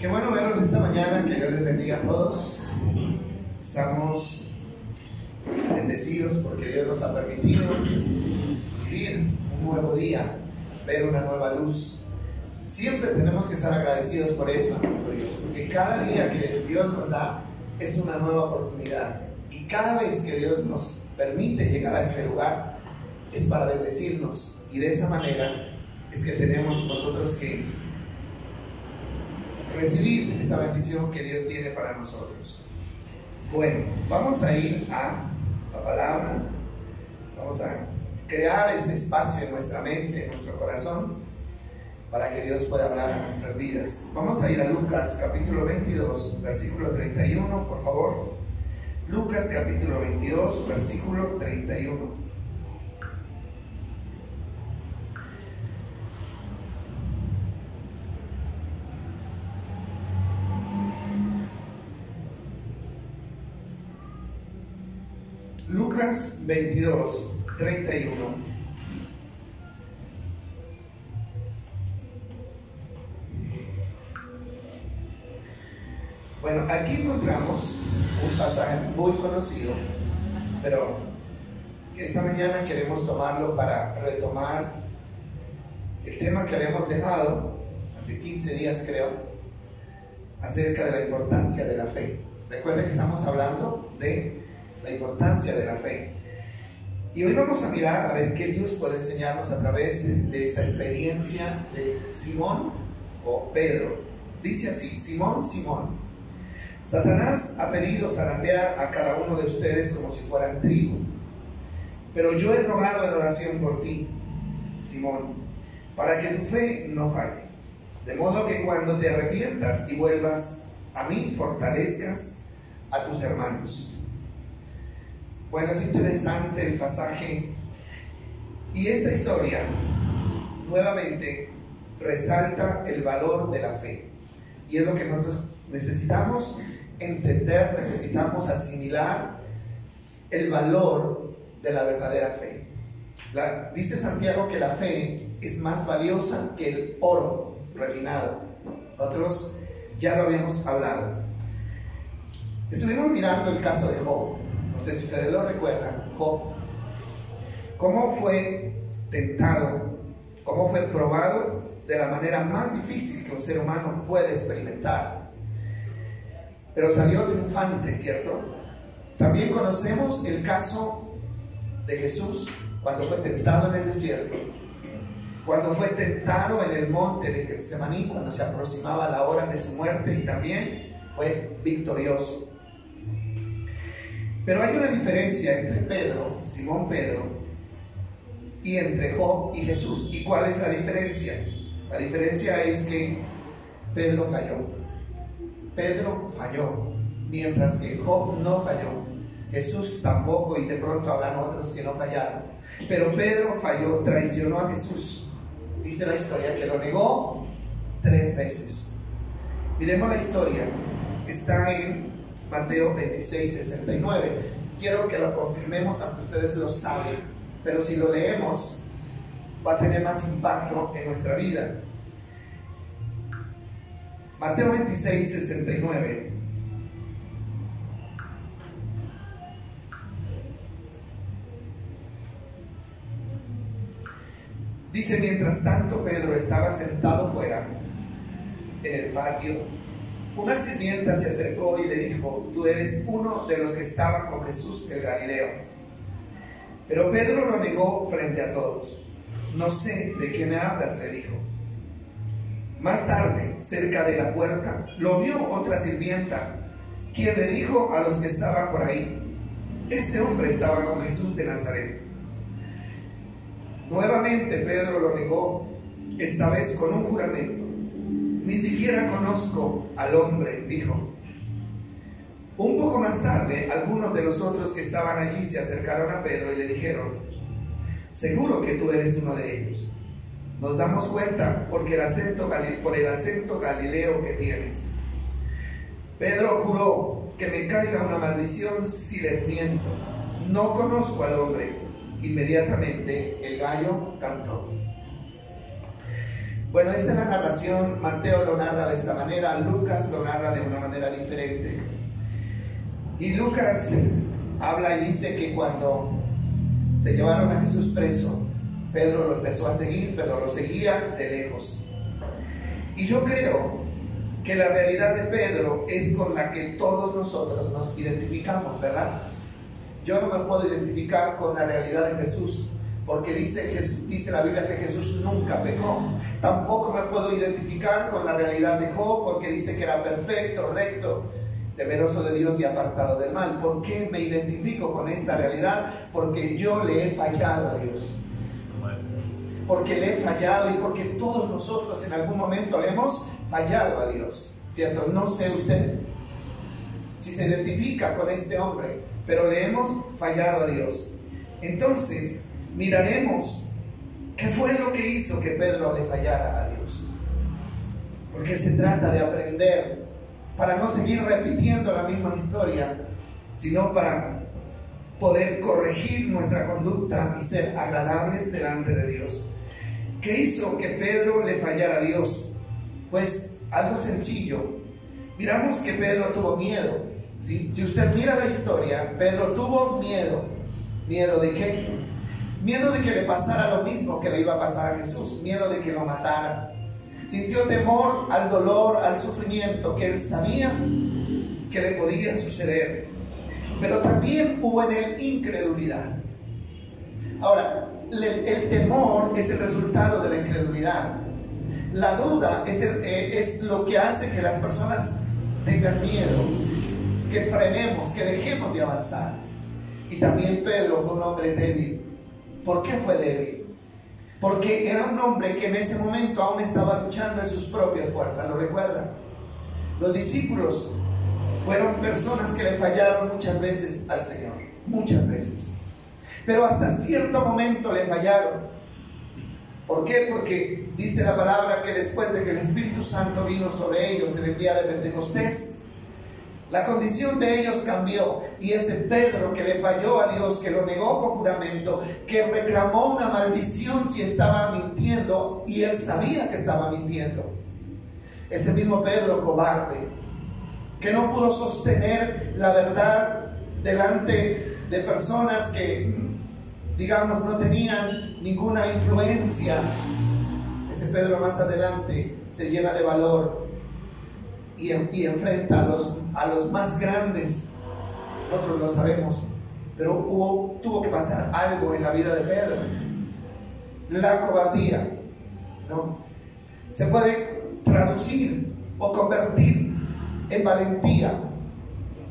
Qué bueno verlos esta mañana, que Dios les bendiga a todos. Estamos bendecidos porque Dios nos ha permitido vivir un nuevo día, ver una nueva luz. Siempre tenemos que estar agradecidos por eso a nuestro Dios, porque cada día que Dios nos da es una nueva oportunidad. Y cada vez que Dios nos permite llegar a este lugar es para bendecirnos. Y de esa manera es que tenemos nosotros que recibir esa bendición que Dios tiene para nosotros. Bueno, vamos a ir a la palabra. Vamos a crear este espacio en nuestra mente, en nuestro corazón, para que Dios pueda hablar a nuestras vidas. Vamos a ir a Lucas capítulo 22, versículo 31, por favor. Lucas capítulo 22, versículo 31. Lucas 22, 31. Bueno, aquí encontramos un pasaje muy conocido, pero esta mañana queremos tomarlo para retomar el tema que habíamos dejado hace 15 días, creo, acerca de la importancia de la fe. Recuerden que estamos hablando de la importancia de la fe. Y hoy vamos a mirar a ver qué Dios puede enseñarnos a través de esta experiencia de Simón o Pedro. Dice así: Simón, Simón, Satanás ha pedido zarandear a cada uno de ustedes como si fueran trigo. Pero yo he rogado en oración por ti, Simón, para que tu fe no falle. De modo que cuando te arrepientas y vuelvas a mí, fortalezcas a tus hermanos. Bueno, es interesante el pasaje. Y esta historia nuevamente resalta el valor de la fe. Y es lo que nosotros necesitamos entender, necesitamos asimilar el valor de la verdadera fe. Dice Santiago que la fe es más valiosa que el oro refinado. Nosotros ya lo habíamos hablado. Estuvimos mirando el caso de Job. No sé si ustedes lo recuerdan. Job, cómo fue tentado, cómo fue probado de la manera más difícil que un ser humano puede experimentar. Pero salió triunfante, ¿cierto? También conocemos el caso de Jesús cuando fue tentado en el desierto, cuando fue tentado en el monte de Getsemaní, cuando se aproximaba la hora de su muerte, y también fue victorioso. Pero hay una diferencia entre Pedro, Simón Pedro, y entre Job y Jesús. ¿Y cuál es la diferencia? La diferencia es que Pedro falló. Pedro falló, mientras que Job no falló. Jesús tampoco, y de pronto habrán otros que no fallaron. Pero Pedro falló, traicionó a Jesús. Dice la historia que lo negó 3 veces. Miremos la historia. Está en Mateo 26, 69. Quiero que lo confirmemos, aunque ustedes lo saben, pero si lo leemos va a tener más impacto en nuestra vida. Mateo 26, 69. Dice: mientras tanto Pedro estaba sentado fuera en el patio, una sirvienta se acercó y le dijo: tú eres uno de los que estaban con Jesús el Galileo. Pero Pedro lo negó frente a todos. No sé de qué me hablas, le dijo. Más tarde, cerca de la puerta, lo vio otra sirvienta, quien le dijo a los que estaban por ahí: este hombre estaba con Jesús de Nazaret. Nuevamente Pedro lo negó, esta vez con un juramento. Ni siquiera conozco al hombre, dijo. Un poco más tarde, algunos de los otros que estaban allí se acercaron a Pedro y le dijeron: seguro que tú eres uno de ellos. Nos damos cuenta por el acento galileo que tienes. Pedro juró: que me caiga una maldición si les miento. No conozco al hombre. Inmediatamente el gallo cantó. Bueno, esta es la narración. Mateo lo narra de esta manera, Lucas lo narra de una manera diferente. Y Lucas habla y dice que cuando se llevaron a Jesús preso, Pedro lo empezó a seguir, pero lo seguía de lejos. Y yo creo que la realidad de Pedro es con la que todos nosotros nos identificamos, ¿verdad? Yo no me puedo identificar con la realidad de Jesús, porque dice la Biblia que Jesús nunca pecó. Tampoco me puedo identificar con la realidad de Job, porque dice que era perfecto, recto, temeroso de Dios y apartado del mal. ¿Por qué me identifico con esta realidad? Porque yo le he fallado a Dios. Porque le he fallado y porque todos nosotros en algún momento le hemos fallado a Dios, ¿cierto? No sé usted si se identifica con este hombre, pero le hemos fallado a Dios. Entonces, miraremos qué fue lo que hizo que Pedro le fallara a Dios. Porque se trata de aprender para no seguir repitiendo la misma historia, sino para poder corregir nuestra conducta y ser agradables delante de Dios. ¿Qué hizo que Pedro le fallara a Dios? Pues algo sencillo. Miramos que Pedro tuvo miedo, ¿sí? Si usted mira la historia, Pedro tuvo miedo. ¿Miedo de qué? Miedo de que le pasara lo mismo que le iba a pasar a Jesús. Miedo de que lo matara. Sintió temor al dolor, al sufrimiento que él sabía que le podía suceder. Pero también hubo en él incredulidad. Ahora, el temor es el resultado de la incredulidad. La duda es lo que hace que las personas tengan miedo, que frenemos, que dejemos de avanzar. Y también Pedro fue un hombre débil. ¿Por qué fue débil? Porque era un hombre que en ese momento aún estaba luchando en sus propias fuerzas. ¿Lo recuerdan? Los discípulos fueron personas que le fallaron muchas veces al Señor, muchas veces. Pero hasta cierto momento le fallaron. ¿Por qué? Porque dice la palabra que después de que el Espíritu Santo vino sobre ellos en el día de Pentecostés, la condición de ellos cambió. Y ese Pedro que le falló a Dios, que lo negó con juramento, que reclamó una maldición si estaba mintiendo, y él sabía que estaba mintiendo. Ese mismo Pedro cobarde, que no pudo sostener la verdad delante de personas que, digamos, no tenían ninguna influencia. Ese Pedro más adelante se llena de valor y enfrenta a los más grandes. Nosotros lo sabemos, pero tuvo que pasar algo en la vida de Pedro. La cobardía, ¿no? Se puede traducir o convertir en valentía,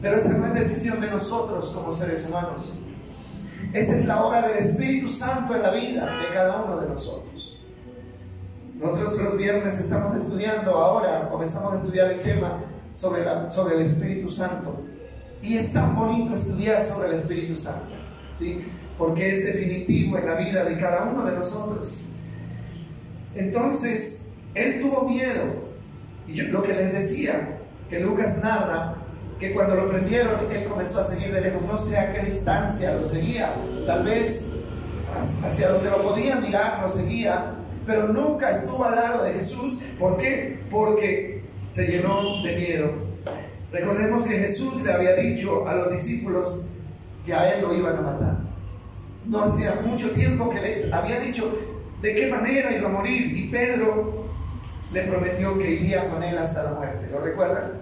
pero esa no es decisión de nosotros como seres humanos. Esa es la obra del Espíritu Santo en la vida de cada uno de nosotros. Nosotros los viernes estamos estudiando, ahora comenzamos a estudiar el tema sobre el Espíritu Santo. Y es tan bonito estudiar sobre el Espíritu Santo, ¿sí? Porque es definitivo en la vida de cada uno de nosotros. Entonces, él tuvo miedo. Y lo que les decía, que Lucas narra, que cuando lo prendieron, él comenzó a seguir de lejos. No sé a qué distancia lo seguía, tal vez hacia donde lo podía mirar, lo seguía, pero nunca estuvo al lado de Jesús. ¿Por qué? Porque se llenó de miedo. Recordemos que Jesús le había dicho a los discípulos que a él lo iban a matar. No hacía mucho tiempo que les había dicho de qué manera iba a morir, y Pedro le prometió que iría con él hasta la muerte. ¿Lo recuerdan?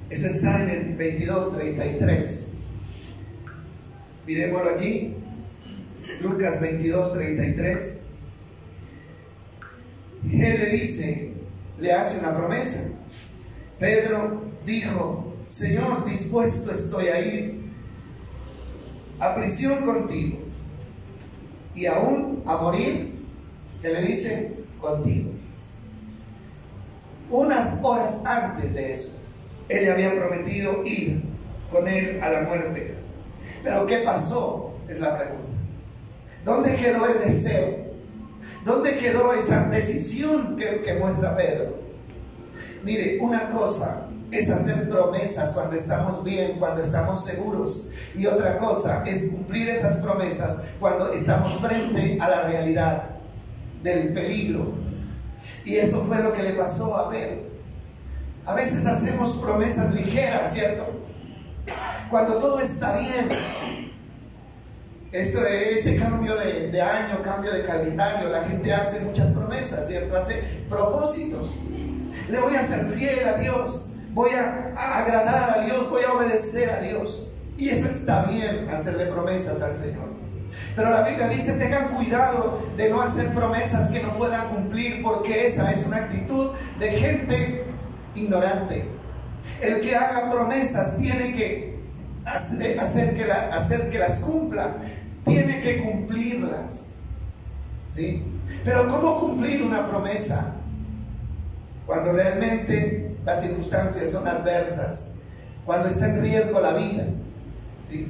Eso está en el 22:33. Miremoslo allí. Lucas 22:33. Él le dice, le hace una promesa. Pedro dijo: Señor, dispuesto estoy a ir a prisión contigo, y aún a morir, que le dice, contigo. Unas horas antes de eso, él le había prometido ir con él a la muerte. Pero ¿qué pasó? Es la pregunta. ¿Dónde quedó el deseo? ¿Dónde quedó esa decisión que muestra Pedro? Mire, una cosa es hacer promesas cuando estamos bien, cuando estamos seguros, y otra cosa es cumplir esas promesas cuando estamos frente a la realidad del peligro, Y eso fue lo que le pasó a Pedro. A veces hacemos promesas ligeras, ¿cierto? Cuando todo está bien. Este cambio de año, cambio de calendario, la gente hace muchas promesas, ¿cierto? Hace propósitos. Le voy a ser fiel a Dios, voy a agradar a Dios, voy a obedecer a Dios. Y eso está bien, hacerle promesas al Señor. Pero la Biblia dice: tengan cuidado de no hacer promesas que no puedan cumplir, porque esa es una actitud de gente ignorante. El que haga promesas tiene que hacer que las cumpla, tiene que cumplirlas, ¿sí? Pero ¿cómo cumplir una promesa cuando realmente las circunstancias son adversas, cuando está en riesgo la vida, ¿sí?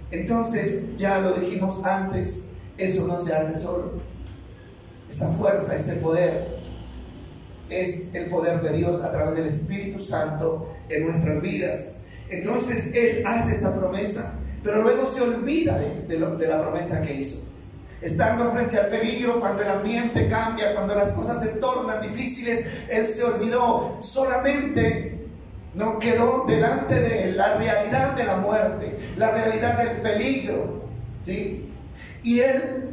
Entonces, ya lo dijimos antes, eso no se hace solo. Esa fuerza, ese poder es el poder de Dios a través del Espíritu Santo en nuestras vidas. Entonces Él hace esa promesa, pero luego se olvida de la promesa que hizo. Estando frente al peligro, cuando el ambiente cambia, cuando las cosas se tornan difíciles, Él se olvidó. Solamente no quedó delante de Él la realidad de la muerte, la realidad del peligro, ¿sí? Y Él,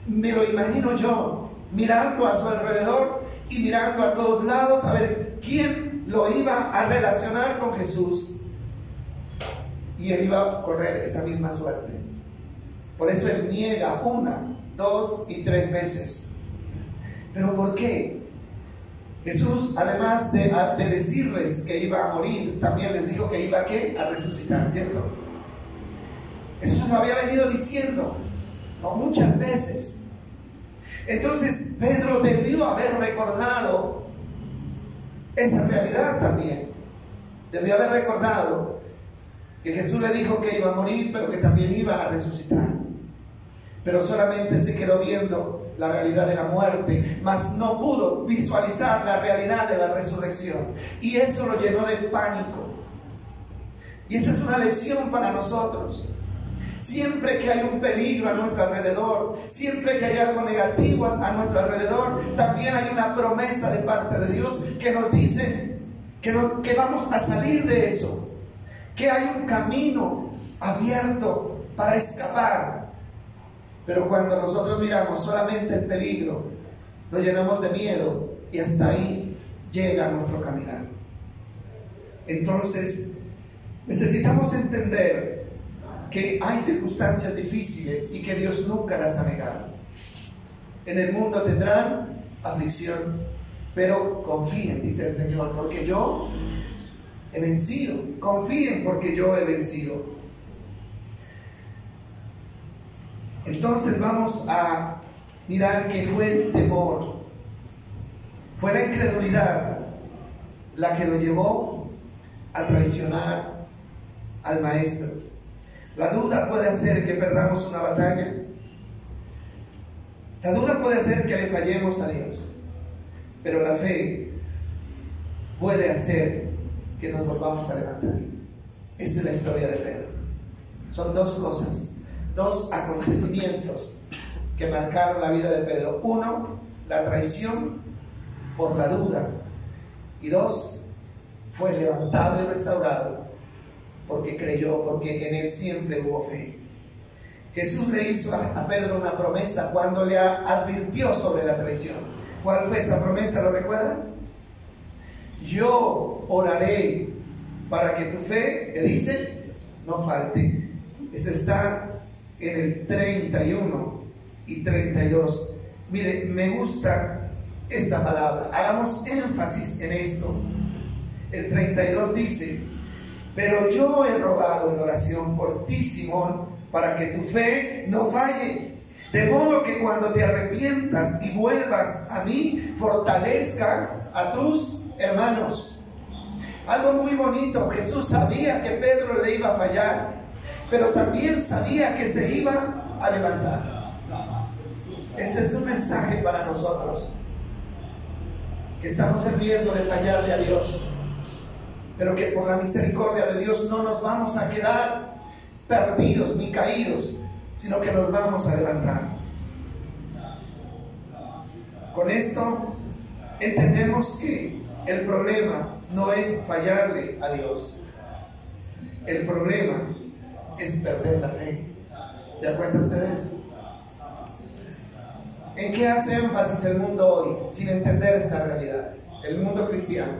me lo imagino yo, mirando a su alrededor y mirando a todos lados a ver quién lo iba a relacionar con Jesús. Y él iba a correr esa misma suerte. Por eso él niega 1, 2 y 3 veces. ¿Pero por qué? Jesús, además de decirles que iba a morir, también les dijo que iba a resucitar, ¿cierto? Eso lo había venido diciendo, ¿no? Muchas veces. Entonces Pedro debió haber recordado esa realidad también. Debió haber recordado que Jesús le dijo que iba a morir, pero que también iba a resucitar. Pero solamente se quedó viendo la realidad de la muerte, mas no pudo visualizar la realidad de la resurrección. Y eso lo llenó de pánico. Y esa es una lección para nosotros. Siempre que hay un peligro a nuestro alrededor, siempre que hay algo negativo a nuestro alrededor, también hay una promesa de parte de Dios que nos dice que vamos a salir de eso, que hay un camino abierto para escapar. Pero cuando nosotros miramos solamente el peligro, nos llenamos de miedo y hasta ahí llega nuestro caminar. Entonces, necesitamos entender que hay circunstancias difíciles y que Dios nunca las ha negado. En el mundo tendrán aflicción, pero confíen, dice el Señor, porque yo he vencido. Confíen porque yo he vencido. Entonces vamos a mirar que fue el temor, fue la incredulidad la que lo llevó a traicionar al Maestro. La duda puede hacer que perdamos una batalla. La duda puede hacer que le fallemos a Dios. Pero la fe puede hacer que nos volvamos a levantar. Esa es la historia de Pedro. Son dos cosas, dos acontecimientos que marcaron la vida de Pedro. 1, la traición por la duda. Y 2, fue levantado y restaurado porque creyó, porque en él siempre hubo fe. Jesús le hizo a Pedro una promesa cuando le advirtió sobre la traición. ¿Cuál fue esa promesa? ¿Lo recuerdan? Yo oraré para que tu fe, le dice, no falte. Eso está en el 31 y 32. Mire, me gusta esta palabra. Hagamos énfasis en esto. El 32 dice: pero yo he rogado en oración por ti, Simón, para que tu fe no falle, de modo que cuando te arrepientas y vuelvas a mí, fortalezcas a tus hermanos. Algo muy bonito. Jesús sabía que Pedro le iba a fallar, pero también sabía que se iba a levantar. Este es un mensaje para nosotros, que estamos en riesgo de fallarle a Dios, pero que por la misericordia de Dios no nos vamos a quedar perdidos ni caídos, sino que nos vamos a levantar. Con esto entendemos que el problema no es fallarle a Dios. El problema es perder la fe. ¿Se da cuenta usted de eso? ¿En qué hace énfasis el mundo hoy sin entender estas realidades? El mundo cristiano.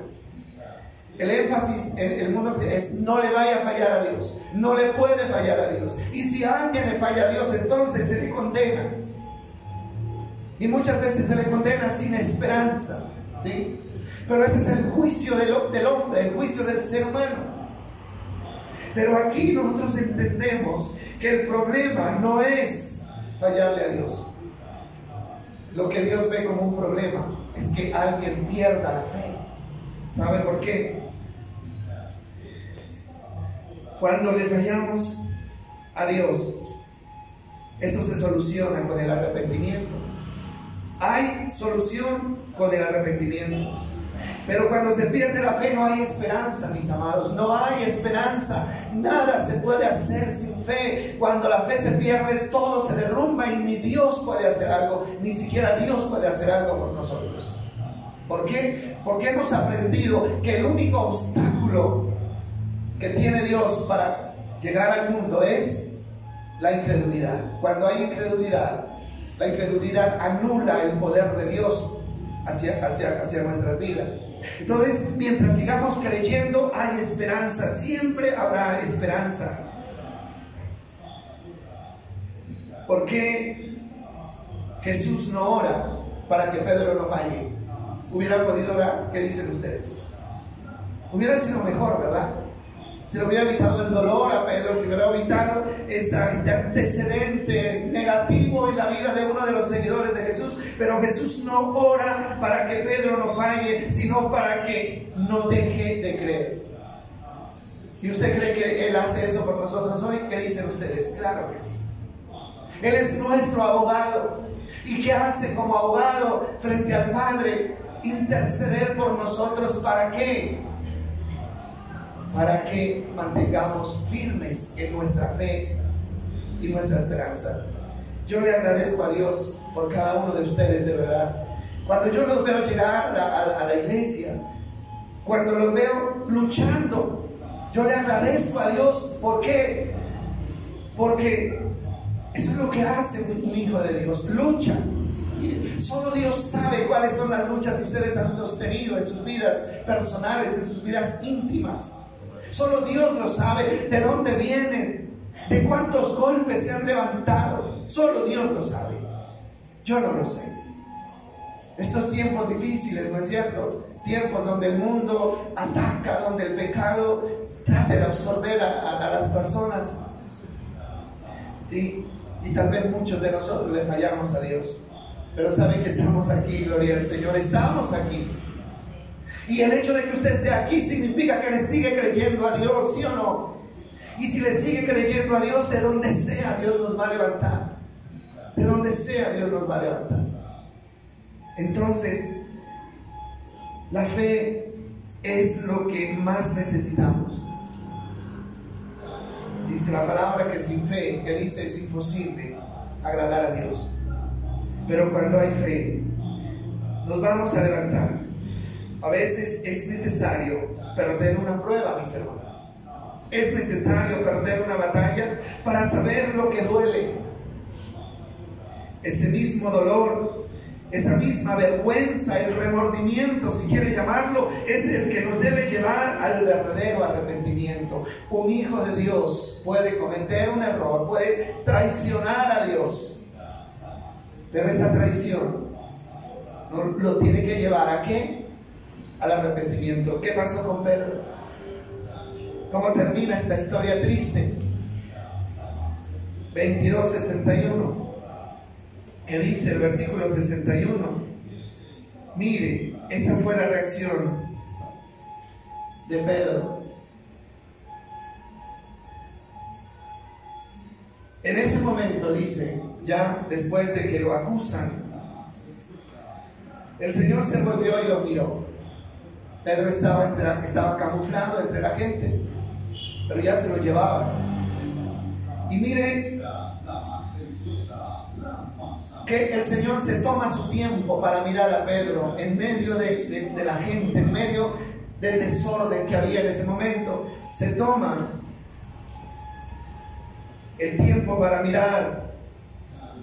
El énfasis en el mundo es: no le vaya a fallar a Dios, no le puede fallar a Dios. Y si a alguien le falla a Dios, entonces se le condena. Y muchas veces se le condena sin esperanza, ¿sí? Pero ese es el juicio del hombre, el juicio del ser humano. Pero aquí nosotros entendemos que el problema no es fallarle a Dios. Lo que Dios ve como un problema es que alguien pierda la fe. ¿Sabe por qué? Cuando le fallamos a Dios, eso se soluciona con el arrepentimiento. Hay solución con el arrepentimiento. Pero cuando se pierde la fe no hay esperanza, mis amados. No hay esperanza. Nada se puede hacer sin fe. Cuando la fe se pierde, todo se derrumba y ni Dios puede hacer algo. Ni siquiera Dios puede hacer algo por nosotros. ¿Por qué? Porque hemos aprendido que el único obstáculo que tiene Dios para llegar al mundo es la incredulidad. Cuando hay incredulidad, la incredulidad anula el poder de Dios hacia nuestras vidas. Entonces, mientras sigamos creyendo, hay esperanza. Siempre habrá esperanza. ¿Por qué Jesús no ora para que Pedro no falle? ¿Hubiera podido orar? ¿Qué dicen ustedes? Hubiera sido mejor, ¿verdad? Se le hubiera evitado el dolor a Pedro, se hubiera evitado este antecedente negativo en la vida de uno de los seguidores de Jesús. Pero Jesús no ora para que Pedro no falle, sino para que no deje de creer. ¿Y usted cree que Él hace eso por nosotros hoy? ¿Qué dicen ustedes? Claro que sí. Él es nuestro abogado. ¿Y qué hace como abogado frente al Padre? Interceder por nosotros. ¿Para qué? Para que mantengamos firmes en nuestra fe y nuestra esperanza. Yo le agradezco a Dios por cada uno de ustedes, de verdad. Cuando yo los veo llegar a la iglesia, cuando los veo luchando, yo le agradezco a Dios. ¿Por qué? Porque eso es lo que hace un hijo de Dios, lucha. Solo Dios sabe cuáles son las luchas que ustedes han sostenido en sus vidas personales, en sus vidas íntimas. Solo Dios lo sabe, de dónde vienen, de cuántos golpes se han levantado. Solo Dios lo sabe. Yo no lo sé. Estos tiempos difíciles, ¿no es cierto? Tiempos donde el mundo ataca, donde el pecado trata de absorber a las personas. Sí, y tal vez muchos de nosotros le fallamos a Dios. Pero saben que estamos aquí, gloria al Señor. Estamos aquí. Y el hecho de que usted esté aquí significa que le sigue creyendo a Dios, ¿sí o no? Y si le sigue creyendo a Dios, de donde sea Dios nos va a levantar. De donde sea Dios nos va a levantar. Entonces, la fe es lo que más necesitamos. Dice la palabra que sin fe, que dice, es imposible agradar a Dios. Pero cuando hay fe, nos vamos a levantar. A veces es necesario perder una prueba, mis hermanos. Es necesario perder una batalla para saber lo que duele. Ese mismo dolor, esa misma vergüenza, el remordimiento, si quiere llamarlo, es el que nos debe llevar al verdadero arrepentimiento. Un hijo de Dios puede cometer un error, puede traicionar a Dios, pero esa traición lo tiene que llevar ¿a qué? Al arrepentimiento. ¿Qué pasó con Pedro? ¿Cómo termina esta historia triste? 22:61, que dice el versículo 61. Mire, esa fue la reacción de Pedro. En ese momento dice, ya después de que lo acusan, el Señor se volvió y lo miró. Pedro estaba camuflado entre la gente, pero ya se lo llevaba. Y mire que el Señor se toma su tiempo para mirar a Pedro en medio de la gente, en medio del desorden que había en ese momento. Se toma el tiempo para mirar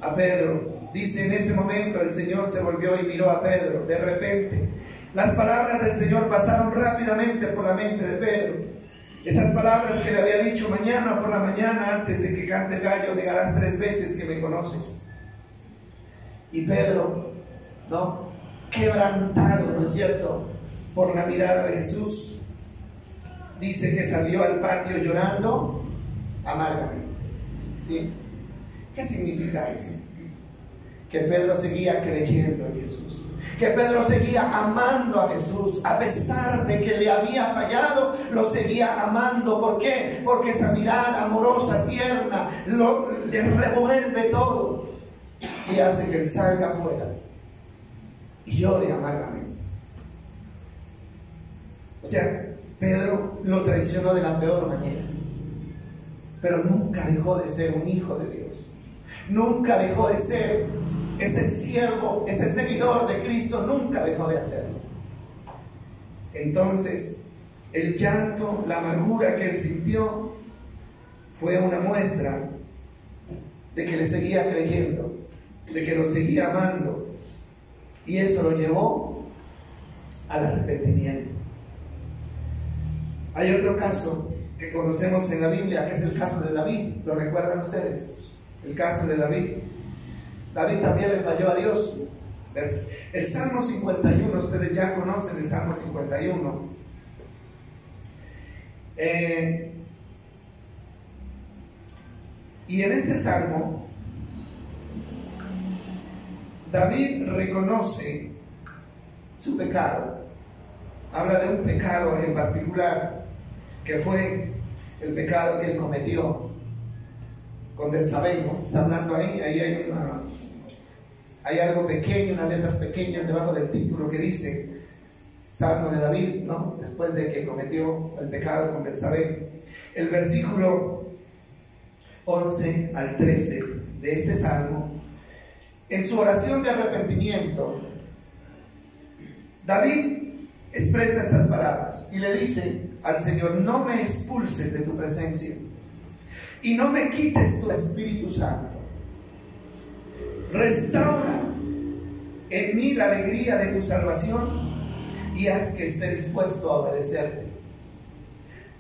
a Pedro. Dice: en ese momento el Señor se volvió y miró a Pedro. De repente, las palabras del Señor pasaron rápidamente por la mente de Pedro. Esas palabras que le había dicho: mañana por la mañana, antes de que cante el gallo, negarás 3 veces que me conoces. Y Pedro, ¿no?, quebrantado, ¿no es cierto?, por la mirada de Jesús, dice que salió al patio llorando amargamente. ¿Sí? ¿Qué significa eso? Que Pedro seguía creyendo en Jesús, que Pedro seguía amando a Jesús, a pesar de que le había fallado, lo seguía amando. ¿Por qué? Porque esa mirada amorosa, tierna, le revuelve todo y hace que él salga afuera y llore amargamente. O sea, Pedro lo traicionó de la peor manera, pero nunca dejó de ser un hijo de Dios, nunca dejó de ser ese siervo, ese seguidor de Cristo, nunca dejó de hacerlo. Entonces, el llanto, la amargura que él sintió fue una muestra de que le seguía creyendo, de que lo seguía amando, y eso lo llevó al arrepentimiento. Hay otro caso que conocemos en la Biblia, que es el caso de David. ¿Lo recuerdan ustedes? El caso de David. David también le falló a Dios. El Salmo 51, ustedes ya conocen el Salmo 51. Y en este Salmo, David reconoce su pecado. Habla de un pecado en particular, que fue el pecado que él cometió con Betsabé, ¿no? Está hablando ahí hay algo pequeño, unas letras pequeñas debajo del título que dice Salmo de David, ¿no?, después de que cometió el pecado con Betsabé. El versículo 11 al 13 de este Salmo, en su oración de arrepentimiento, David expresa estas palabras y le dice al Señor: no me expulses de tu presencia y no me quites tu Espíritu Santo. Restaura en mí la alegría de tu salvación y haz que esté dispuesto a obedecerte.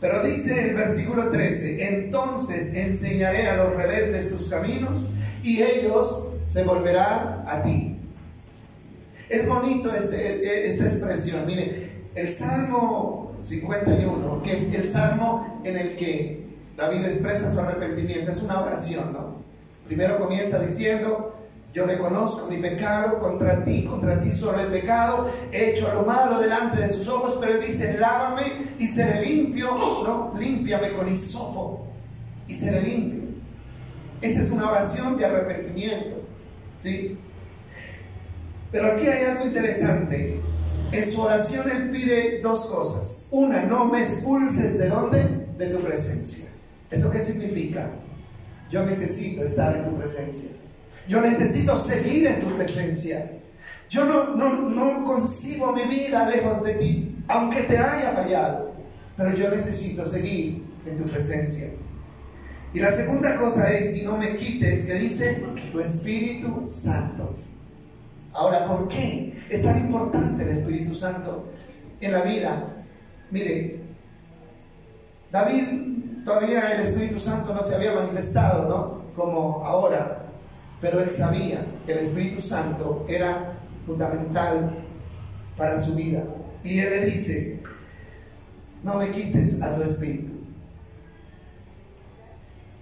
Pero dice el versículo 13: entonces enseñaré a los rebeldes tus caminos y ellos se volverán a ti. Es bonito esta expresión. Mire, el Salmo 51, que es el salmo en el que David expresa su arrepentimiento, es una oración, ¿no? Primero comienza diciendo: yo reconozco mi pecado, contra ti solo he pecado, he hecho lo malo delante de sus ojos. Pero él dice: lávame y seré limpio, ¿no? Límpiame con hisopo y seré limpio. Esa es una oración de arrepentimiento, ¿sí? Pero aquí hay algo interesante. En su oración él pide 2 cosas. Una: no me expulses ¿de dónde? De tu presencia. ¿Eso qué significa? Yo necesito estar en tu presencia. Yo necesito seguir en tu presencia. Yo no concibo mi vida lejos de ti, aunque te haya fallado, pero yo necesito seguir en tu presencia. Y la segunda cosa es: y no me quites, que dice, tu Espíritu Santo. Ahora, ¿por qué es tan importante el Espíritu Santo en la vida? Mire, David, todavía el Espíritu Santo no se había manifestado, ¿no?, como ahora. Pero él sabía que el Espíritu Santo era fundamental para su vida. Y él le dice: no me quites a tu Espíritu.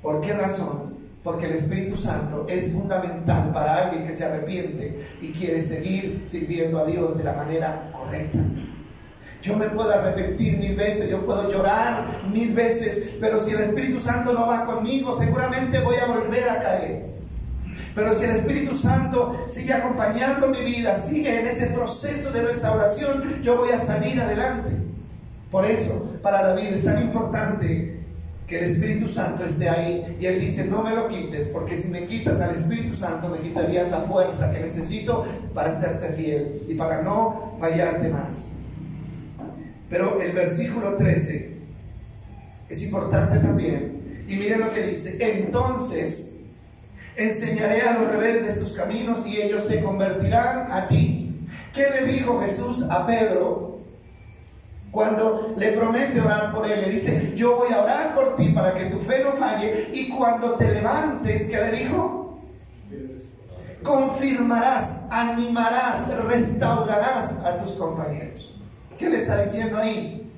¿Por qué razón? Porque el Espíritu Santo es fundamental para alguien que se arrepiente y quiere seguir sirviendo a Dios de la manera correcta. Yo me puedo arrepentir 1000 veces, yo puedo llorar 1000 veces, pero si el Espíritu Santo no va conmigo, seguramente voy a volver a caer. Pero si el Espíritu Santo sigue acompañando mi vida, sigue en ese proceso de restauración, yo voy a salir adelante. Por eso, para David es tan importante que el Espíritu Santo esté ahí. Y él dice, no me lo quites, porque si me quitas al Espíritu Santo, me quitarías la fuerza que necesito para serte fiel y para no fallarte más. Pero el versículo 13 es importante también. Y miren lo que dice: entonces enseñaré a los rebeldes tus caminos y ellos se convertirán a ti. ¿Qué le dijo Jesús a Pedro cuando le promete orar por él? Le dice, yo voy a orar por ti para que tu fe no falle, y cuando te levantes, ¿qué le dijo? Confirmarás, animarás, restaurarás a tus compañeros. ¿Qué le está diciendo ahí?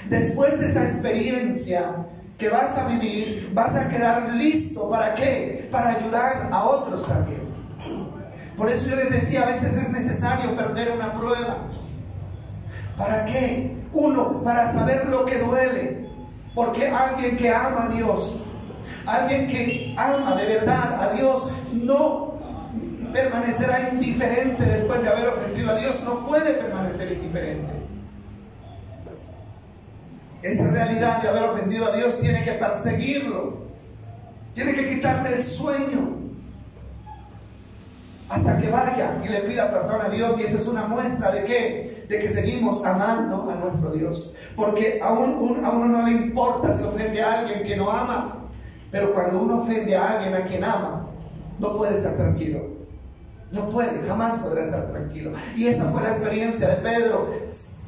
Después de esa experiencia que vas a vivir, vas a quedar listo. ¿Para qué? Para ayudar a otros también. Por eso yo les decía, a veces es necesario perder una prueba. ¿Para qué? Uno, para saber lo que duele. Porque alguien que ama a Dios, alguien que ama de verdad a Dios, no permanecerá indiferente después de haber ofendido a Dios. No puede permanecer indiferente. Esa realidad de haber ofendido a Dios tiene que perseguirlo, tiene que quitarle el sueño hasta que vaya y le pida perdón a Dios. Y eso es una muestra de ¿qué? De que seguimos amando a nuestro Dios, porque a uno no le importa si ofende a alguien que no ama, pero cuando uno ofende a alguien a quien ama, no puede estar tranquilo. No puede, jamás podrá estar tranquilo. Y esa fue la experiencia de Pedro.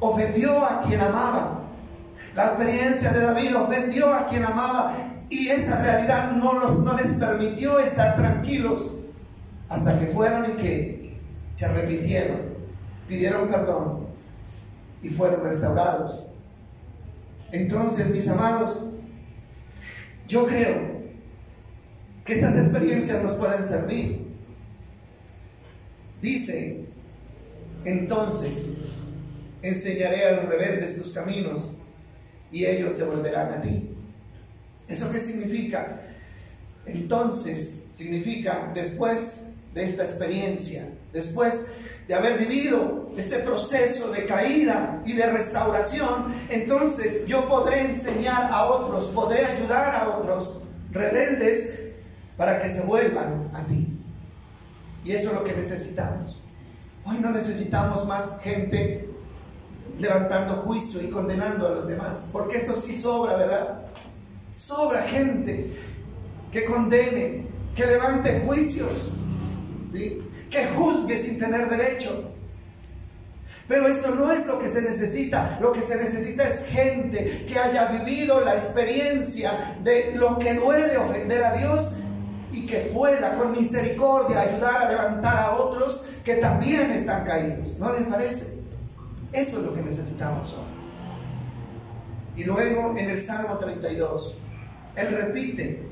Ofendió a quien amaba. La experiencia de David, ofendió a quien amaba, y esa realidad no les permitió estar tranquilos hasta que fueron y que se arrepintieron, pidieron perdón y fueron restaurados. Entonces, mis amados, yo creo que estas experiencias nos pueden servir. Dice, entonces enseñaré a los rebeldes tus caminos y ellos se volverán a ti. ¿Eso qué significa? Entonces significa, después de esta experiencia, después de haber vivido este proceso de caída y de restauración, entonces yo podré enseñar a otros, podré ayudar a otros rebeldes para que se vuelvan a ti. Y eso es lo que necesitamos. Hoy no necesitamos más gente levantando juicio y condenando a los demás, porque eso sí sobra, ¿verdad? Sobra gente que condene, que levante juicios, ¿sí? Que juzgue sin tener derecho. Pero esto no es lo que se necesita. Lo que se necesita es gente que haya vivido la experiencia de lo que duele ofender a Dios y que pueda con misericordia ayudar a levantar a otros que también están caídos. ¿No les parece? Eso es lo que necesitamos hoy. Y luego en el Salmo 32, él repite,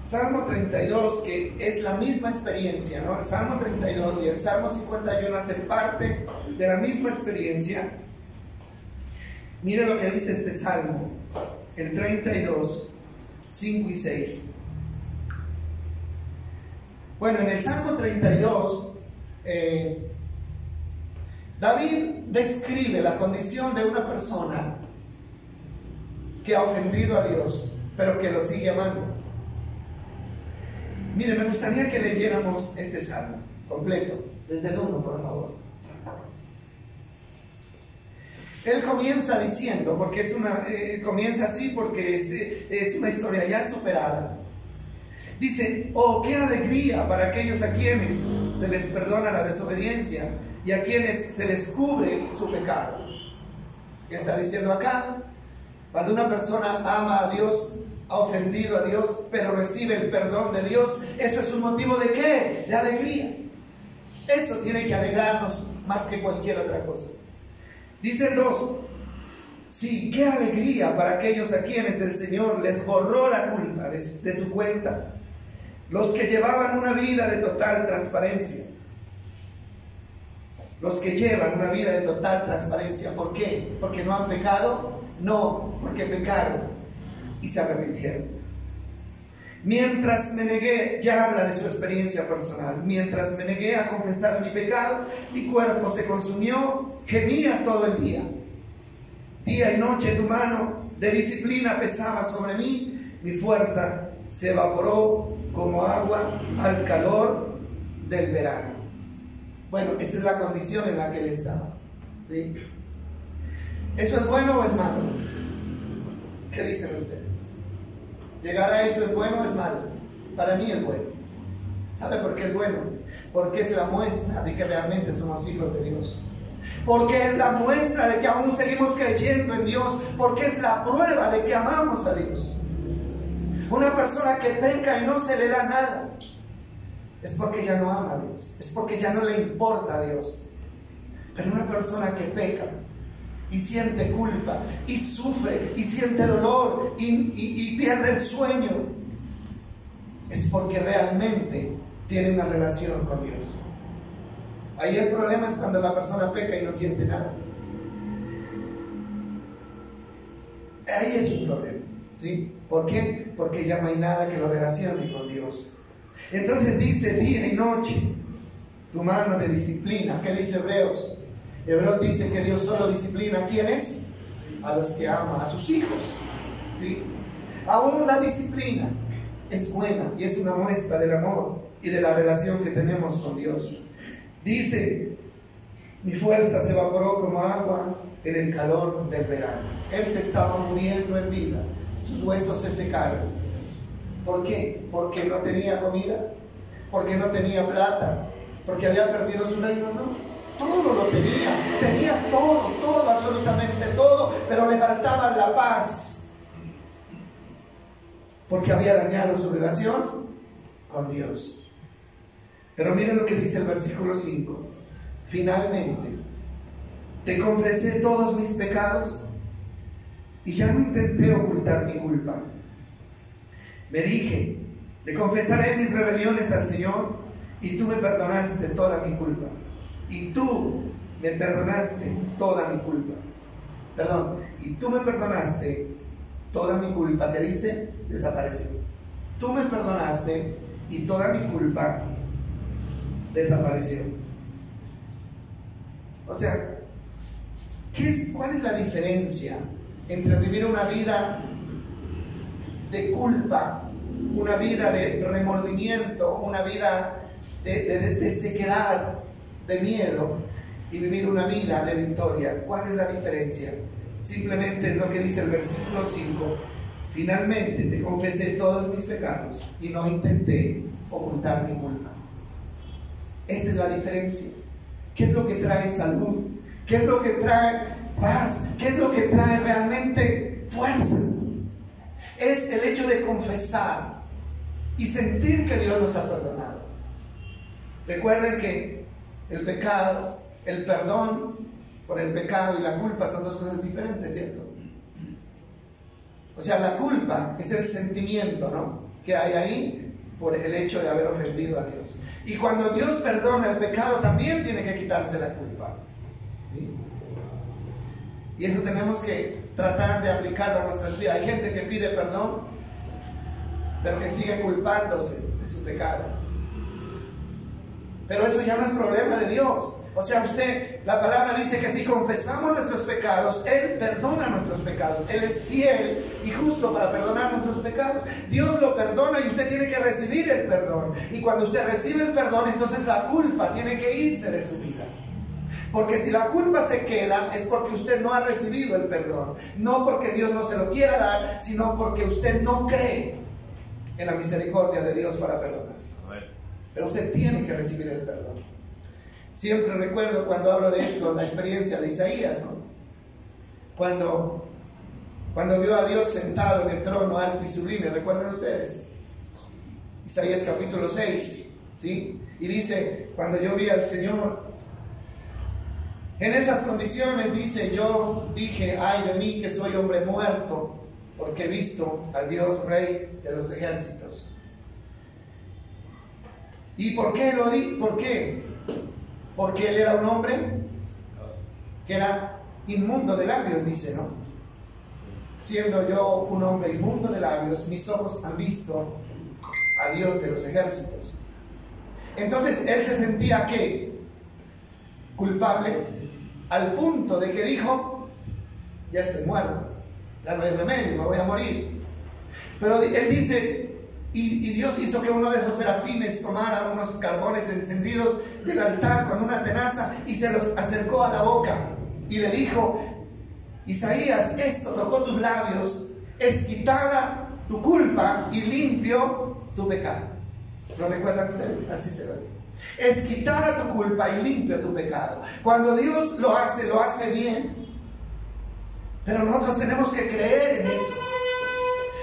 Salmo 32, que es la misma experiencia, ¿no? El Salmo 32 y el Salmo 51 hacen parte de la misma experiencia. Mire lo que dice este Salmo, el 32, 5 y 6. Bueno, en el Salmo 32, David describe la condición de una persona que ha ofendido a Dios, pero que lo sigue amando. Mire, me gustaría que leyéramos este salmo completo, desde el 1, por favor. Él comienza diciendo, porque comienza así porque es una historia ya superada. Dice, oh, qué alegría para aquellos a quienes se les perdona la desobediencia y a quienes se les cubre su pecado. ¿Qué está diciendo acá? Cuando una persona ama a Dios, ha ofendido a Dios, pero recibe el perdón de Dios, eso es un motivo ¿de qué? De alegría. Eso tiene que alegrarnos más que cualquier otra cosa. Dice el 2, sí, qué alegría para aquellos a quienes el Señor les borró la culpa de su cuenta, los que llevaban una vida de total transparencia. Los que llevan una vida de total transparencia. ¿Por qué? ¿Porque no han pecado? No, porque pecaron y se arrepintieron. Mientras me negué, ya habla de su experiencia personal, mientras me negué a confesar mi pecado, mi cuerpo se consumió, gemía todo el día. Día y noche tu mano de disciplina pesaba sobre mí, mi fuerza se evaporó como agua al calor del verano. Bueno, esa es la condición en la que él estaba, ¿sí? ¿Eso es bueno o es malo? ¿Qué dicen ustedes? ¿Llegar a eso es bueno o es malo? Para mí es bueno. ¿Sabe por qué es bueno? Porque es la muestra de que realmente somos hijos de Dios. Porque es la muestra de que aún seguimos creyendo en Dios. Porque es la prueba de que amamos a Dios. Una persona que peca y no se le da nada, es porque ya no ama a Dios, es porque ya no le importa a Dios. Pero una persona que peca y siente culpa y sufre y siente dolor y pierde el sueño, es porque realmente tiene una relación con Dios. Ahí el problema es cuando la persona peca y no siente nada. Ahí es un problema, ¿sí? ¿Por qué? Porque ya no hay nada que lo relacione con Dios. Entonces dice día y noche tu mano de disciplina. ¿Qué dice Hebreos? Hebreos dice que Dios solo disciplina ¿a quiénes? A los que ama, a sus hijos, ¿sí? Aún la disciplina es buena y es una muestra del amor y de la relación que tenemos con Dios. Dice, mi fuerza se evaporó como agua en el calor del verano. Él se estaba muriendo en vida, sus huesos se secaron. ¿Por qué? Porque no tenía comida, porque no tenía plata, porque había perdido su reino, no. Todo lo tenía todo, absolutamente todo, pero le faltaba la paz, porque había dañado su relación con Dios. Pero miren lo que dice el versículo 5. Finalmente, te confesé todos mis pecados y ya no intenté ocultar mi culpa. Me dije, le confesaré mis rebeliones al Señor y tú me perdonaste toda mi culpa. Y tú me perdonaste toda mi culpa. Perdón, y tú me perdonaste toda mi culpa. ¿Qué dice? Desapareció. Tú me perdonaste y toda mi culpa desapareció. O sea, ¿cuál es la diferencia entre vivir una vida de culpa, una vida de remordimiento, una vida de sequedad, de miedo, y vivir una vida de victoria? ¿Cuál es la diferencia? Simplemente es lo que dice el versículo 5. Finalmente te confesé todos mis pecados y no intenté ocultar mi culpa. Esa es la diferencia. ¿Qué es lo que trae salud? ¿Qué es lo que trae paz? ¿Qué es lo que trae realmente fuerzas? Es el hecho de confesar y sentir que Dios nos ha perdonado. Recuerden que el pecado, el perdón por el pecado y la culpa son dos cosas diferentes, ¿cierto? O sea, la culpa es el sentimiento, ¿no?, que hay ahí por el hecho de haber ofendido a Dios. Y cuando Dios perdona el pecado, también tiene que quitarse la culpa, ¿sí? Y eso tenemos que tratar de aplicarlo a nuestras vidas. Hay gente que pide perdón, pero que sigue culpándose de su pecado. Pero eso ya no es problema de Dios. O sea, la palabra dice que si confesamos nuestros pecados, Él perdona nuestros pecados. Él es fiel y justo para perdonar nuestros pecados. Dios lo perdona y usted tiene que recibir el perdón. Y cuando usted recibe el perdón, entonces la culpa tiene que irse de su vida. Porque si la culpa se queda, es porque usted no ha recibido el perdón. No porque Dios no se lo quiera dar, sino porque usted no cree en la misericordia de Dios para perdonar. Pero usted tiene que recibir el perdón. Siempre recuerdo cuando hablo de esto, la experiencia de Isaías, ¿no? Cuando vio a Dios sentado en el trono alto y sublime, ¿recuerdan ustedes? Isaías capítulo 6, ¿sí? Y dice, cuando yo vi al Señor en esas condiciones, dice, yo dije, ay de mí que soy hombre muerto, porque he visto al Dios Rey de los ejércitos. ¿Y por qué lo di? ¿Por qué? Porque él era un hombre que era inmundo de labios, dice, ¿no? Siendo yo un hombre inmundo de labios, mis ojos han visto a Dios de los ejércitos. Entonces él se sentía, ¿qué? Culpable, al punto de que dijo, ya estoy muerto. ya no hay remedio, me voy a morir. Pero él dice, y Dios hizo que uno de esos serafines tomara unos carbones encendidos del altar con una tenaza y se los acercó a la boca y le dijo: Isaías, esto tocó tus labios, es quitada tu culpa y limpio tu pecado. ¿Lo recuerdan ustedes? Así se lo digo. Es quitada tu culpa y limpio tu pecado. Cuando Dios lo hace bien. Pero nosotros tenemos que creer en eso.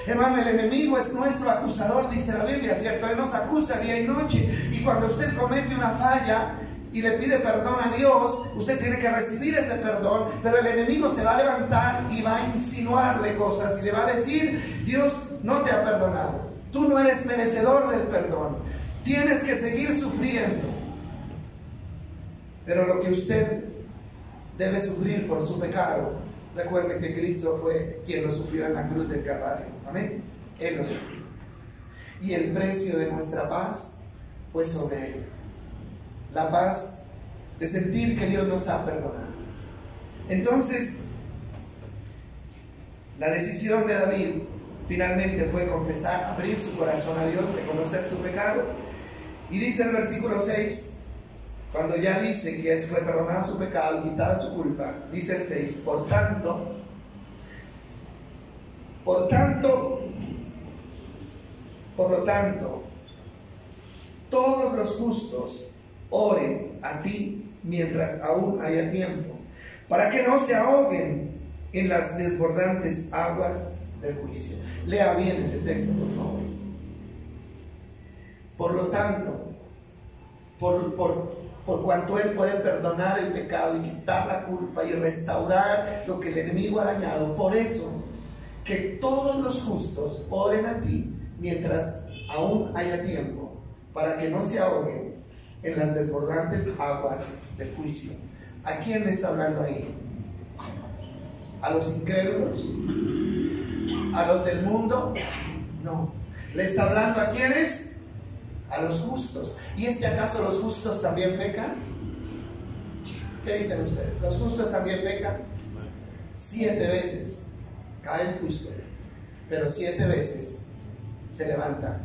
Hermano, el enemigo es nuestro acusador, dice la Biblia, ¿cierto? Él nos acusa día y noche. Y cuando usted comete una falla y le pide perdón a Dios, usted tiene que recibir ese perdón, pero el enemigo se va a levantar y va a insinuarle cosas y le va a decir: Dios no te ha perdonado, tú no eres merecedor del perdón, tienes que seguir sufriendo. Pero lo que usted debe sufrir por su pecado, recuerde que Cristo fue quien lo sufrió en la cruz del Calvario. Amén. Él lo sufrió. Y el precio de nuestra paz fue sobre él. La paz de sentir que Dios nos ha perdonado. Entonces, la decisión de David finalmente fue confesar, abrir su corazón a Dios, reconocer su pecado. Y dice el versículo 6, cuando ya dice que fue perdonado su pecado, quitada su culpa, dice el 6, por tanto, todos los justos oren a ti mientras aún haya tiempo, para que no se ahoguen en las desbordantes aguas del juicio. Lea bien ese texto, por favor. Por lo tanto, por cuanto Él puede perdonar el pecado y quitar la culpa y restaurar lo que el enemigo ha dañado, por eso que todos los justos oren a ti mientras aún haya tiempo, para que no se ahoguen en las desbordantes aguas del juicio. ¿A quién le está hablando ahí? ¿A los incrédulos? ¿A los del mundo? No. ¿Le está hablando a quiénes? A los justos. ¿Y es que acaso los justos también pecan? ¿Qué dicen ustedes? ¿Los justos también pecan? 7 veces cae el justo, pero 7 veces se levanta.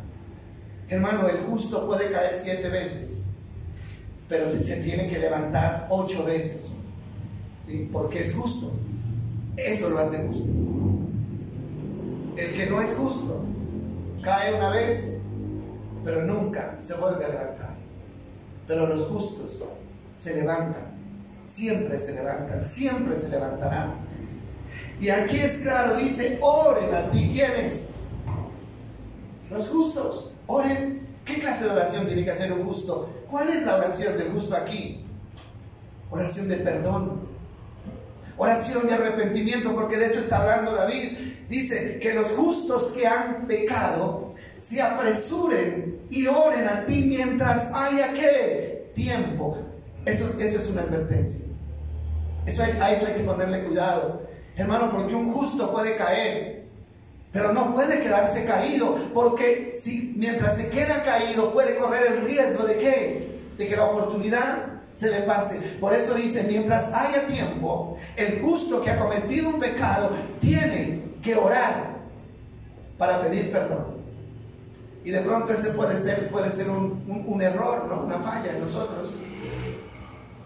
Hermano, el justo puede caer 7 veces, pero se tiene que levantar 8 veces, ¿sí? Porque es justo. Eso lo hace justo. El que no es justo cae una vez, pero nunca se vuelve a levantar. Pero los justos se levantan, siempre se levantan, siempre se levantarán. Y aquí es claro, dice: oren a ti. ¿Quiénes? Los justos. Oren. ¿Qué clase de oración tiene que hacer un justo? ¿Cuál es la oración del justo aquí? Oración de perdón, oración de arrepentimiento, porque de eso está hablando David. Dice que los justos que han pecado se apresuren y oren a ti mientras haya ¿qué? Tiempo. Eso es una advertencia. A eso hay que ponerle cuidado, hermano, porque un justo puede caer, pero no puede quedarse caído, porque si mientras se queda caído puede correr el riesgo de ¿qué? De que la oportunidad se le pase. Por eso dice: mientras haya tiempo, el justo que ha cometido un pecado tiene que orar para pedir perdón. Y de pronto ese puede ser un error, ¿no? Una falla en nosotros.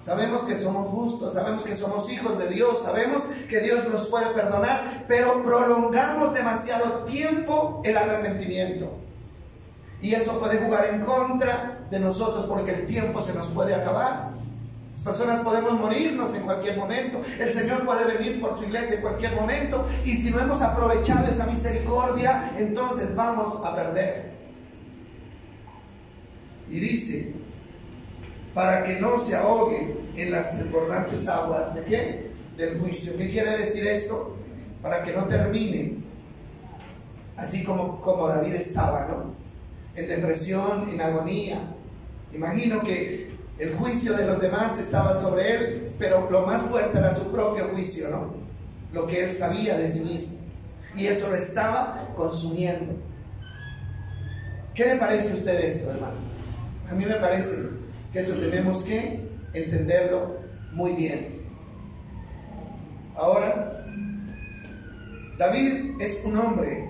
Sabemos que somos justos, sabemos que somos hijos de Dios, sabemos que Dios nos puede perdonar, pero prolongamos demasiado tiempo el arrepentimiento. Y eso puede jugar en contra de nosotros, porque el tiempo se nos puede acabar. Las personas podemos morirnos en cualquier momento. El Señor puede venir por su iglesia en cualquier momento. Y si no hemos aprovechado esa misericordia, entonces vamos a perder. Y dice: para que no se ahoguen en las desbordantes aguas ¿de qué? Del juicio. ¿Qué quiere decir esto? Para que no terminen así como David estaba, ¿no? En depresión, en agonía. Imagino que el juicio de los demás estaba sobre él, pero lo más fuerte era su propio juicio, ¿no? Lo que él sabía de sí mismo. Y eso lo estaba consumiendo. ¿Qué le parece a usted esto, hermano? A mí me parece que eso tenemos que entenderlo muy bien. Ahora, David es un hombre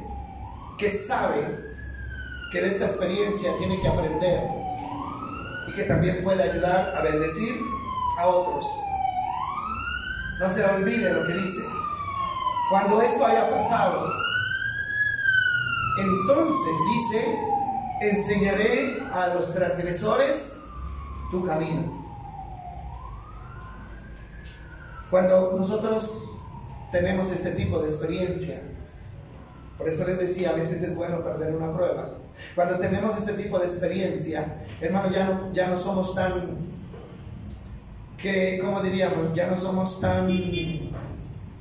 que sabe que de esta experiencia tiene que aprender y que también puede ayudar a bendecir a otros. No se olvide lo que dice: cuando esto haya pasado, entonces dice, enseñaré a los transgresores tu camino. Cuando nosotros tenemos este tipo de experiencia, por eso les decía, a veces es bueno perder una prueba. Cuando tenemos este tipo de experiencia, hermano, ya no somos tan, ¿cómo diríamos? Ya no somos tan,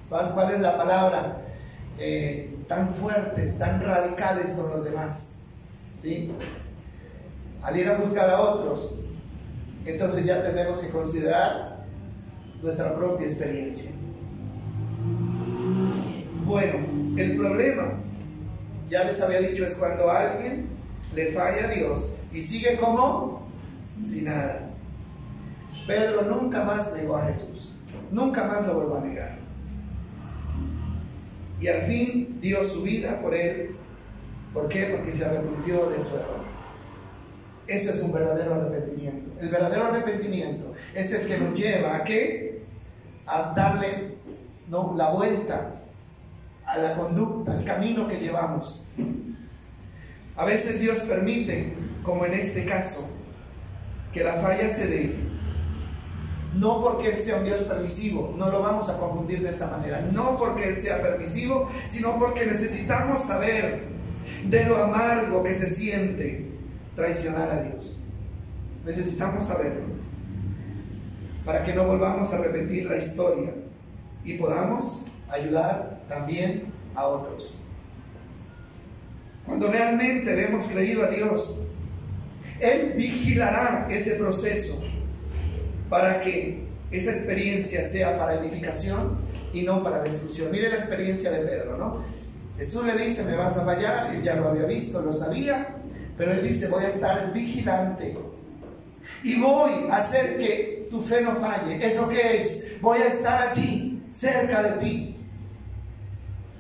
¿cuál es la palabra? Tan fuertes, tan radicales con los demás, ¿sí? Al ir a juzgar a otros, entonces ya tenemos que considerar nuestra propia experiencia. Bueno, el problema, ya les había dicho, es cuando alguien le falla a Dios y sigue como si nada. Pedro nunca más negó a Jesús, nunca más lo volvió a negar. Y al fin dio su vida por él. ¿Por qué? Porque se arrepintió de su error. Eso es un verdadero arrepentimiento. El verdadero arrepentimiento es el que nos lleva a ¿qué? A darle la vuelta a la conducta, al camino que llevamos. A veces Dios permite, como en este caso, que la falla se dé, no porque Él sea un Dios permisivo, no lo vamos a confundir de esta manera, no porque Él sea permisivo, sino porque necesitamos saber de lo amargo que se siente traicionar a Dios. Necesitamos saberlo para que no volvamos a repetir la historia y podamos ayudar también a otros. Cuando realmente le hemos creído a Dios, Él vigilará ese proceso para que esa experiencia sea para edificación y no para destrucción. Mire la experiencia de Pedro, ¿no? Jesús le dice, me vas a fallar, él ya lo había visto, lo sabía, pero él dice, voy a estar vigilante y voy a hacer que tu fe no falle. ¿Eso qué es? Voy a estar allí, cerca de ti.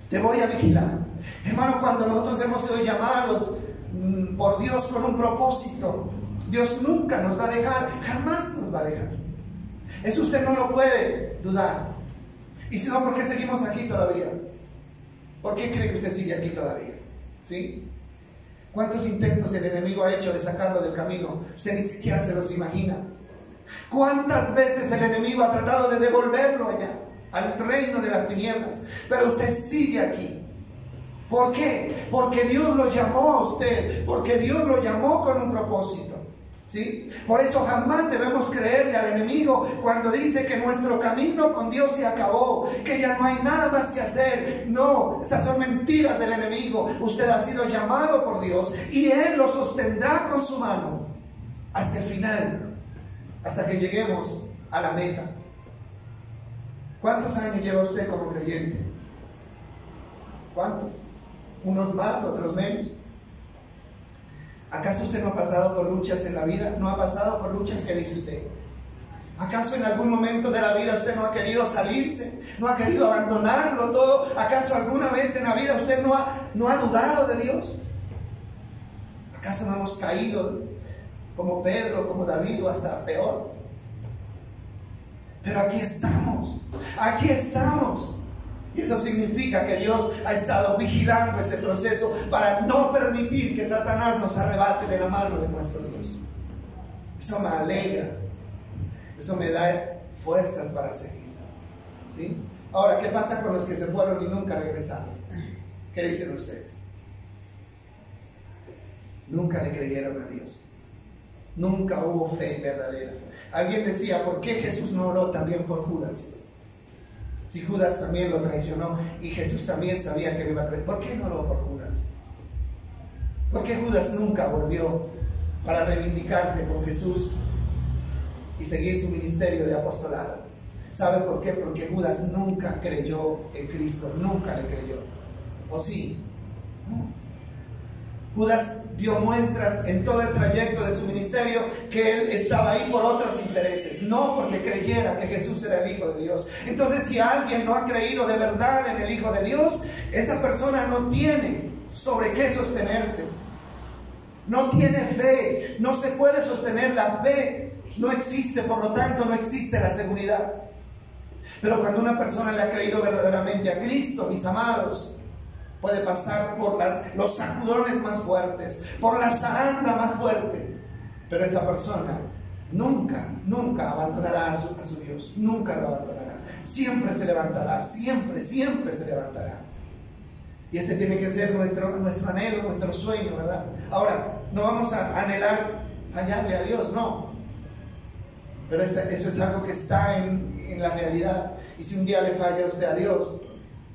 Te voy a vigilar. Hermano, cuando nosotros hemos sido llamados por Dios con un propósito, Dios nunca nos va a dejar, jamás nos va a dejar. Eso usted no lo puede dudar. Y si no, ¿por qué seguimos aquí todavía? ¿Por qué cree que usted sigue aquí todavía? ¿Sí? ¿Cuántos intentos el enemigo ha hecho de sacarlo del camino? Usted ni siquiera se los imagina. ¿Cuántas veces el enemigo ha tratado de devolverlo allá, al reino de las tinieblas? Pero usted sigue aquí. ¿Por qué? Porque Dios lo llamó a usted, porque Dios lo llamó con un propósito. ¿Sí? Por eso jamás debemos creerle al enemigo cuando dice que nuestro camino con Dios se acabó, que ya no hay nada más que hacer. No, esas son mentiras del enemigo. Usted ha sido llamado por Dios y Él lo sostendrá con su mano hasta el final, hasta que lleguemos a la meta. ¿Cuántos años lleva usted como creyente? ¿Cuántos? ¿Unos más, otros menos? ¿Acaso usted no ha pasado por luchas en la vida? ¿No ha pasado por luchas que dice usted? ¿Acaso en algún momento de la vida usted no ha querido salirse? ¿No ha querido abandonarlo todo? ¿Acaso alguna vez en la vida usted no ha dudado de Dios? ¿Acaso no hemos caído como Pedro, como David o hasta peor? Pero aquí estamos, aquí estamos. Y eso significa que Dios ha estado vigilando ese proceso para no permitir que Satanás nos arrebate de la mano de nuestro Dios. Eso me alegra, eso me da fuerzas para seguir. ¿Sí? Ahora, ¿qué pasa con los que se fueron y nunca regresaron? ¿Qué dicen ustedes? Nunca le creyeron a Dios, nunca hubo fe verdadera. Alguien decía, ¿por qué Jesús no oró también por Judas? Si Judas también lo traicionó y Jesús también sabía que lo iba a traicionar, ¿por qué no oró por Judas? ¿Por qué Judas nunca volvió para reivindicarse con Jesús y seguir su ministerio de apostolado? ¿Sabe por qué? Porque Judas nunca creyó en Cristo, nunca le creyó. ¿O sí? No. Judas dio muestras en todo el trayecto de su ministerio que él estaba ahí por otros intereses, no porque creyera que Jesús era el Hijo de Dios. Entonces, si alguien no ha creído de verdad en el Hijo de Dios, esa persona no tiene sobre qué sostenerse. No tiene fe, no se puede sostener la fe, no existe, por lo tanto no existe la seguridad. Pero cuando una persona le ha creído verdaderamente a Cristo, mis amados, puede pasar por los sacudones más fuertes, por la zaranda más fuerte, pero esa persona nunca abandonará a su Dios, nunca lo abandonará, siempre se levantará, siempre se levantará. Y ese tiene que ser nuestro anhelo, nuestro sueño, ¿verdad? Ahora, no vamos a anhelar hallarle a Dios, no, pero eso es algo que está en la realidad. Y si un día le falla usted a Dios,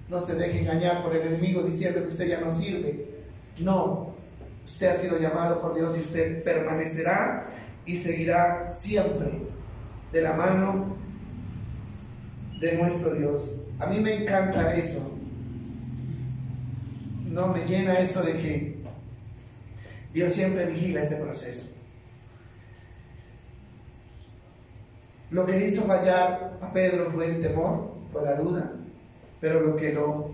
no se deje engañar por el enemigo diciendo que usted ya no sirve. No, usted ha sido llamado por Dios y usted permanecerá y seguirá siempre de la mano de nuestro Dios. A mí me encanta eso. No me llena eso de que Dios siempre vigila ese proceso. Lo que hizo fallar a Pedro fue el temor, fue la duda. Pero lo que lo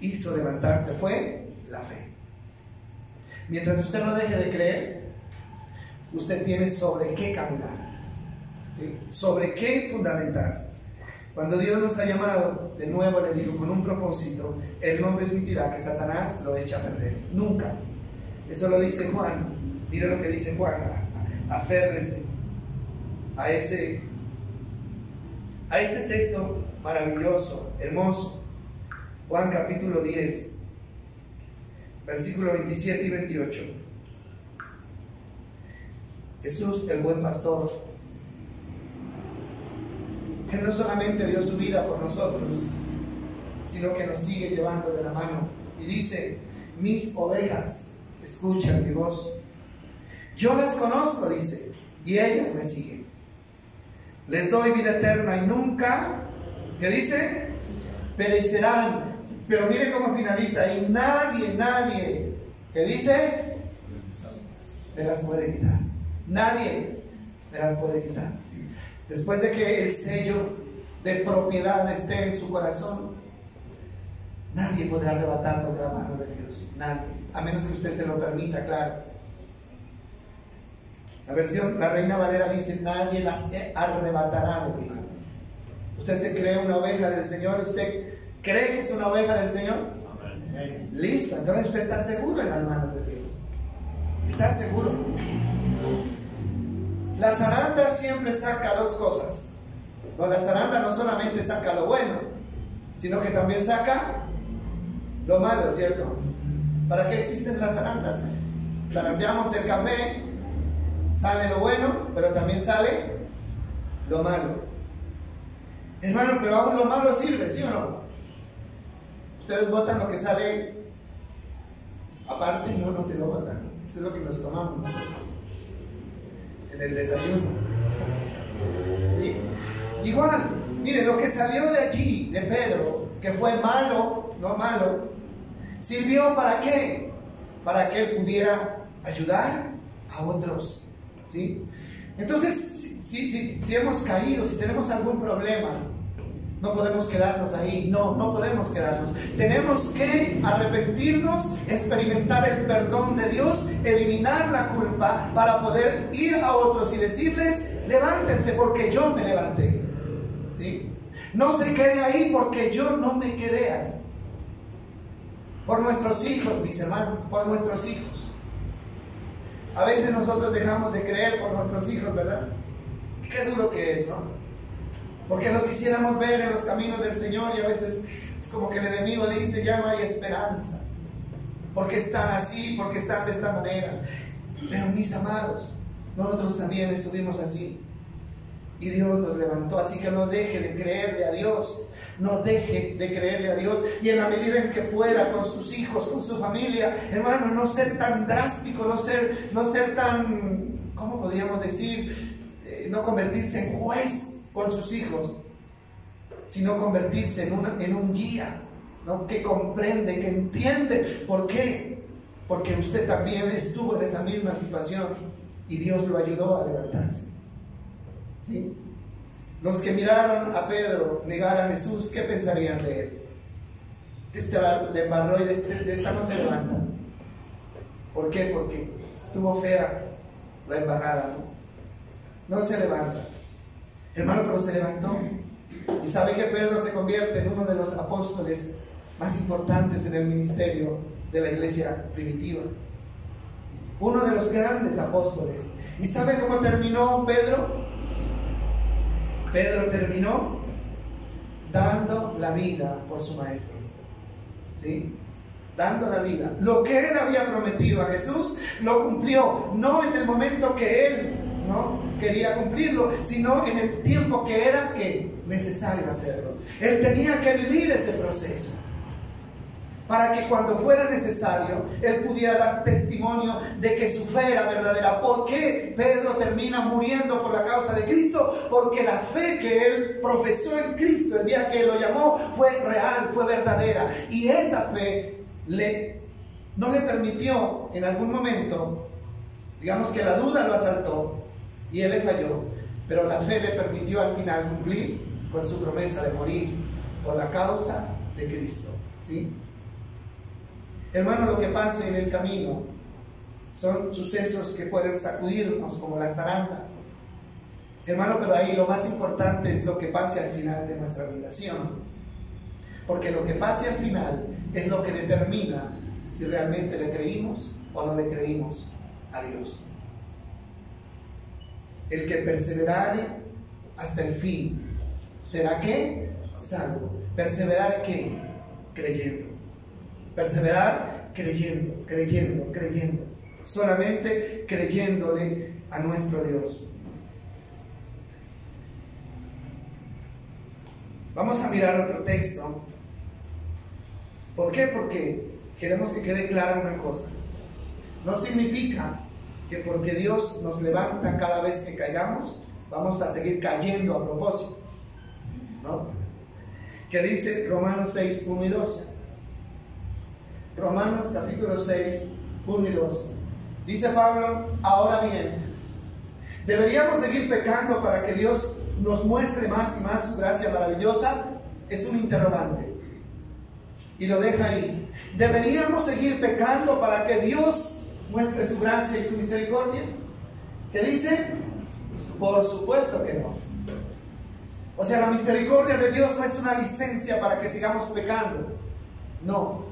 hizo levantarse fue la fe. Mientras usted no deje de creer, usted tiene sobre qué caminar, ¿sí? Sobre qué fundamentarse. Cuando Dios nos ha llamado, de nuevo le digo, con un propósito, Él no permitirá que Satanás lo eche a perder. Nunca. Eso lo dice Juan. Mira lo que dice Juan. Aférrese a este texto maravilloso, hermoso. Juan capítulo 10, versículo 27 y 28. Jesús, el buen pastor, Él no solamente dio su vida por nosotros, sino que nos sigue llevando de la mano. Y dice: mis ovejas escuchan mi voz. Yo las conozco, dice, y ellas me siguen. Les doy vida eterna y nunca, ¿qué dice? Perecerán. Pero mire cómo finaliza. Y nadie, ¿qué dice? Me las puede quitar. Nadie me las puede quitar. Después de que el sello de propiedad esté en su corazón, nadie podrá arrebatarlo de la mano de Dios. Nadie. A menos que usted se lo permita, claro. La Reina Valera dice: nadie las arrebatará de mi mano. Usted se cree una oveja del Señor. ¿Usted cree que es una oveja del Señor? Amén. Listo, entonces usted está seguro en las manos de Dios. Está seguro. La zaranda siempre saca dos cosas. No, la zaranda no solamente saca lo bueno, sino que también saca lo malo, ¿cierto? ¿Para qué existen las zarandas? Zarandeamos el café, sale lo bueno, pero también sale lo malo. Hermano, pero aún lo malo sirve, ¿sí o no? Ustedes botan lo que sale aparte, no se lo botan. Eso es lo que nos tomamos nosotros en el desayuno. ¿Sí? Igual, mire, lo que salió de allí, de Pedro, que fue malo, no malo, sirvió ¿para qué? Para que él pudiera ayudar a otros. ¿Sí? Entonces, si hemos caído, si tenemos algún problema, no podemos quedarnos ahí. No podemos quedarnos. Tenemos que arrepentirnos, experimentar el perdón de Dios, eliminar la culpa para poder ir a otros y decirles: levántense porque yo me levanté. ¿Sí? No se quede ahí porque yo no me quedé ahí. Por nuestros hijos, mis hermanos, por nuestros hijos. A veces nosotros dejamos de creer por nuestros hijos, ¿verdad? Qué duro que es, ¿no? Porque los quisiéramos ver en los caminos del Señor y a veces es como que el enemigo dice: ya no hay esperanza. Porque están así, porque están de esta manera. Pero mis amados, nosotros también estuvimos así. Y Dios nos levantó, así que no deje de creerle a Dios. No deje de creerle a Dios. Y en la medida en que pueda, con sus hijos, con su familia, hermano, no ser tan drástico, no ser tan, ¿cómo podríamos decir? No convertirse en juez con sus hijos, sino convertirse en un guía, ¿no? Que comprende, que entiende. ¿Por qué? porque usted también estuvo en esa misma situación y Dios lo ayudó a levantarse. ¿Sí? Los que miraron a Pedro negar a Jesús, ¿qué pensarían de él? Le embarró y de esta no se levanta. ¿Por qué? Porque estuvo fea la embarrada, no se levanta. Hermano, pero se levantó. Y sabe que Pedro se convierte en uno de los apóstoles más importantes en el ministerio de la iglesia primitiva. Uno de los grandes apóstoles. ¿Y sabe cómo terminó Pedro? Pedro terminó dando la vida por su maestro. ¿Sí? Dando la vida. Lo que él había prometido a Jesús, lo cumplió. No en el momento que él no quería cumplirlo, sino en el tiempo que era necesario hacerlo. Él tenía que vivir ese proceso para que cuando fuera necesario él pudiera dar testimonio de que su fe era verdadera. ¿Por qué Pedro termina muriendo por la causa de Cristo? Porque la fe que él profesó en Cristo el día que él lo llamó fue real, fue verdadera, y esa fe no le permitió en algún momento, digamos que la duda lo asaltó y él le falló, pero la fe le permitió al final cumplir con su promesa de morir por la causa de Cristo. ¿Sí? Hermano, lo que pase en el camino son sucesos que pueden sacudirnos como la zaranda. Hermano, pero ahí lo más importante es lo que pase al final de nuestra vida, ¿sí o no? Porque lo que pase al final es lo que determina si realmente le creímos o no le creímos a Dios. El que perseverare hasta el fin, ¿será qué? Salvo. ¿Perseverar qué? Creyendo. Perseverar creyendo, creyendo, creyendo. Solamente creyéndole a nuestro Dios. Vamos a mirar otro texto. ¿Por qué? Porque queremos que quede clara una cosa. No significa que porque Dios nos levanta cada vez que caigamos, vamos a seguir cayendo a propósito, ¿no? ¿Qué dice Romanos 6, 1 y 2? Romanos capítulo 6, 1 y 2. Dice Pablo: ahora bien, ¿deberíamos seguir pecando para que Dios nos muestre más y más su gracia maravillosa? Es un interrogante. Y lo deja ahí. ¿Deberíamos seguir pecando para que Dios muestre su gracia y su misericordia? ¿Qué dice? Por supuesto que no. O sea, la misericordia de Dios no es una licencia para que sigamos pecando. No.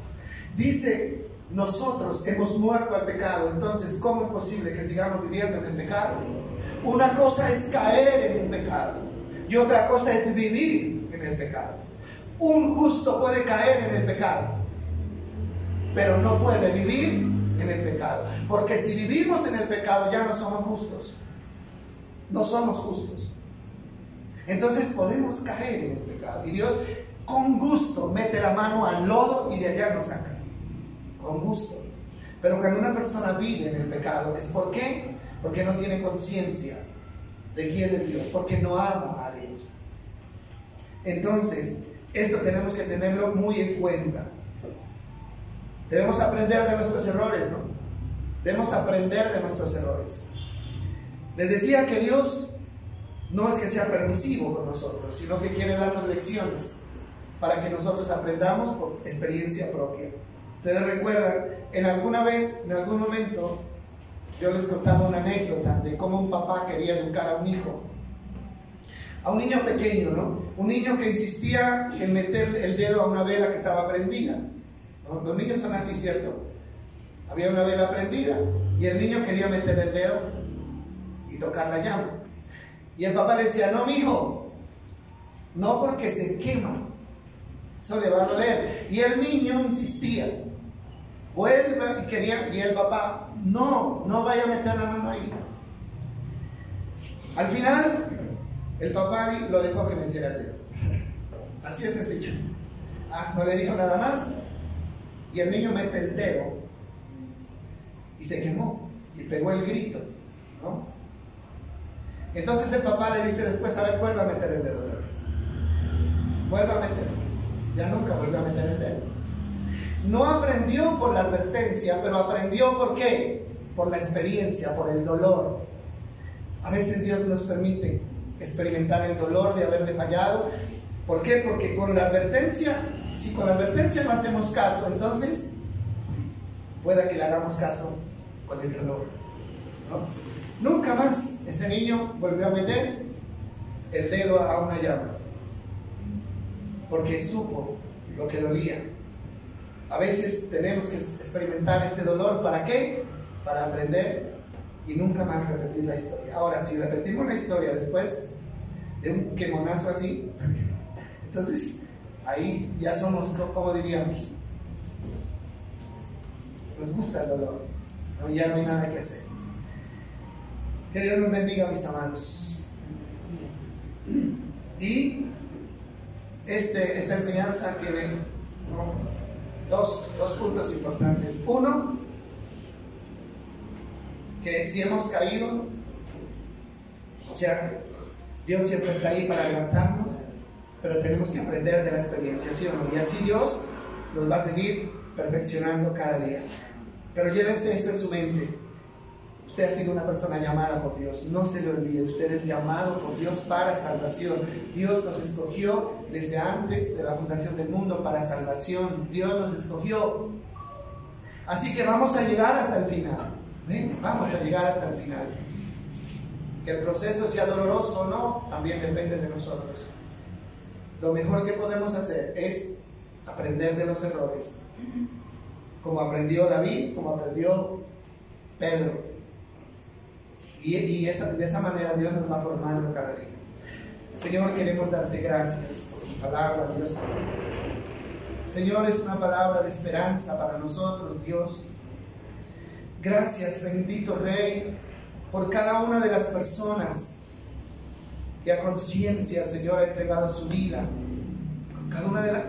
Dice, nosotros hemos muerto al pecado. Entonces, ¿cómo es posible que sigamos viviendo en el pecado? Una cosa es caer en un pecado y otra cosa es vivir en el pecado. Un justo puede caer en el pecado, pero no puede vivir en el pecado, porque si vivimos en el pecado ya no somos justos. No somos justos. Entonces podemos caer en el pecado y Dios con gusto mete la mano al lodo y de allá nos saca, con gusto. Pero cuando una persona vive en el pecado, ¿es por qué? Porque no tiene conciencia de quién es Dios, porque no ama a Dios. Entonces esto tenemos que tenerlo muy en cuenta. Debemos aprender de nuestros errores, ¿no? Debemos aprender de nuestros errores. Les decía que Dios no es que sea permisivo con nosotros, sino que quiere darnos lecciones para que nosotros aprendamos por experiencia propia. Ustedes recuerdan, en algún momento, yo les contaba una anécdota de cómo un papá quería educar a un hijo, a un niño pequeño, ¿no? Un niño que insistía en meter el dedo a una vela que estaba prendida, ¿no? Los niños son así, ¿cierto? Había una vela prendida y el niño quería meter el dedo y tocar la llama. Y el papá le decía: no, mijo, no, porque se quema, eso le va a doler. Y el niño insistía, vuelva, y el papá: no vaya a meter la mano ahí. Al final el papá lo dejó que metiera el dedo. Así de sencillo. No le dijo nada más. Y el niño mete el dedo y se quemó y pegó el grito, ¿no? Entonces el papá le dice después: a ver, vuelva a meter el dedo otra vez. Vuelva a meter. Ya nunca vuelve a meter el dedo. No aprendió por la advertencia, pero aprendió ¿por qué? Por la experiencia, por el dolor. A veces Dios nos permite experimentar el dolor de haberle fallado. ¿Por qué? Porque con la advertencia, si con la advertencia no hacemos caso, entonces pueda que le hagamos caso con el dolor, ¿no? Nunca más ese niño volvió a meter el dedo a una llama, porque supo lo que dolía. A veces tenemos que experimentar ese dolor. ¿Para qué? Para aprender y nunca más repetir la historia. Ahora, si repetimos la historia después de un quemonazo así, entonces ahí ya somos, como diríamos, nos gusta el dolor, ¿no? Ya no hay nada que hacer. Que Dios nos bendiga, mis amados. Y esta enseñanza tiene, ¿no?, dos puntos importantes. Uno, que si hemos caído, o sea, Dios siempre está ahí para levantarnos, pero tenemos que aprender de la experiencia, ¿sí o no? Y así Dios nos va a seguir perfeccionando cada día. Pero llévense esto en su mente: usted ha sido una persona llamada por Dios, no se le olvide. Usted es llamado por Dios para salvación. Dios nos escogió desde antes de la fundación del mundo para salvación. Dios nos escogió. Así que vamos a llegar hasta el final. ¿Ven? Vamos a llegar hasta el final. Que el proceso sea doloroso o no, también depende de nosotros. Lo mejor que podemos hacer es aprender de los errores, como aprendió David, como aprendió Pedro. Y de esa manera Dios nos va formando cada día. Señor, queremos darte gracias por tu palabra, Dios. Señor, es una palabra de esperanza para nosotros, Dios. Gracias, bendito Rey, por cada una de las personas que a conciencia, Señor, ha entregado su vida.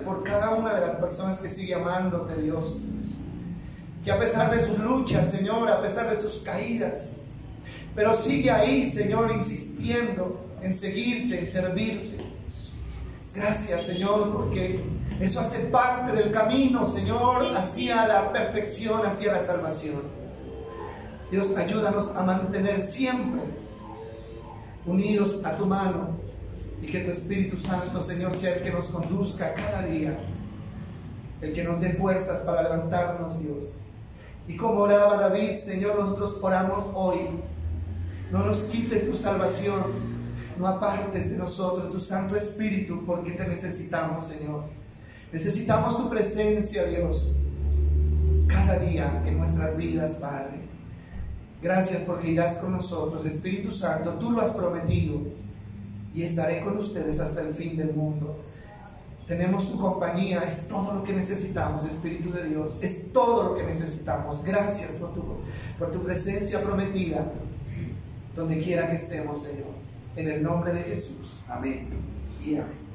Por cada una de las personas que sigue amándote, Dios. Que a pesar de sus luchas, Señor, a pesar de sus caídas, pero sigue ahí, Señor, insistiendo en seguirte, en servirte. Gracias, Señor, porque eso hace parte del camino, Señor, hacia la perfección, hacia la salvación. Dios, ayúdanos a mantener siempre unidos a tu mano, y que tu Espíritu Santo, Señor, sea el que nos conduzca cada día, el que nos dé fuerzas para levantarnos, Dios. Y como oraba David, Señor, nosotros oramos hoy: no nos quites tu salvación, no apartes de nosotros tu Santo Espíritu, porque te necesitamos, Señor. Necesitamos tu presencia, Dios, cada día en nuestras vidas, Padre. Gracias porque irás con nosotros, Espíritu Santo, tú lo has prometido, y estaré con ustedes hasta el fin del mundo. Tenemos tu compañía, es todo lo que necesitamos, Espíritu de Dios, es todo lo que necesitamos. Gracias por tu presencia prometida, donde quiera que estemos, Señor. En el nombre de Jesús. Amén y amén.